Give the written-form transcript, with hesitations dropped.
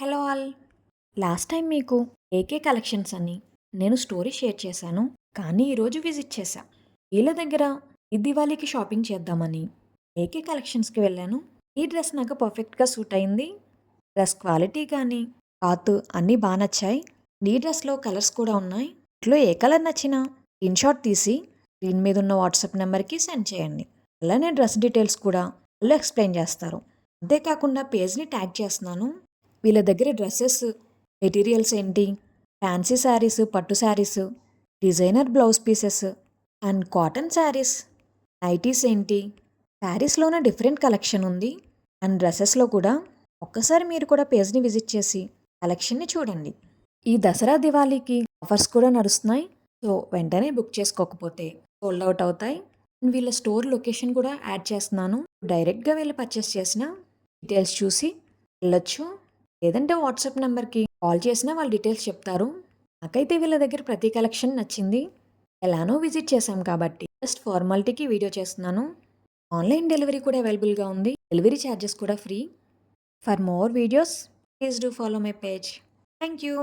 Hello all. Last time మీకు AK collections అని నేను స్టోరీ షేర్ చేశాను. కానీ ఈరోజు విజిట్ చేశా. వీళ్ళ దగ్గర ఈ దివాళీకి షాపింగ్ చేద్దామని ఏకే కలెక్షన్స్‌కి వెళ్ళాను. ఈ డ్రెస్ నాకు పర్ఫెక్ట్‌గా సూట్ అయింది. డ్రెస్ క్వాలిటీ కానీ, క్లాత్ అన్నీ నచ్చాయి. ఈ డ్రెస్‌లో కలర్స్ కూడా ఉన్నాయి. వీటిలో ఏ కలర్ నచ్చినా స్క్రీన్‌షాట్ తీసి స్క్రీన్ మీద ఉన్న వాట్సాప్ నెంబర్‌కి సెండ్ చేయండి. అలానే డ్రెస్ డీటెయిల్స్ కూడా వాళ్ళు ఎక్స్‌ప్లెయిన్ చేస్తారు. అంతేకాకుండా పేజ్‌ని ట్యాగ్ చేస్తున్నాను. వీళ్ళ దగ్గర డ్రెస్సెస్ మెటీరియల్స్ ఏంటి, ఫ్యాన్సీ శారీస్, పట్టు saris, designer blouse pieces and cotton saris, nighties ఏంటి, శారీస్లోనే డిఫరెంట్ కలెక్షన్ ఉంది. అండ్ డ్రెస్సెస్లో కూడా ఒక్కసారి మీరు కూడా పేజ్ని విజిట్ చేసి కలెక్షన్ని చూడండి. ఈ దసరా దివాళీకి ఆఫర్స్ కూడా నడుస్తున్నాయి. సో వెంటనే బుక్ చేసుకోకపోతే సోల్డ్ అవుట్ అవుతాయి. అండ్ వీళ్ళ స్టోర్ లొకేషన్ కూడా యాడ్ చేస్తున్నాను. డైరెక్ట్గా వెళ్ళి పర్చేస్ చేసిన డీటెయిల్స్ చూసి వెళ్ళొచ్చు. లేదంటే వాట్సాప్ నెంబర్కి కాల్ చేసినా వాళ్ళు డీటెయిల్స్ చెప్తారు. నాకైతే వీళ్ళ దగ్గర ప్రతి కలెక్షన్ నచ్చింది. ఎలానో విజిట్ చేశాం కాబట్టి జస్ట్ ఫార్మాలిటీకి వీడియో చేస్తున్నాను. ఆన్లైన్ డెలివరీ కూడా అవైలబుల్గా ఉంది. డెలివరీ ఛార్జెస్ కూడా free. For more videos please do follow my page. Thank you.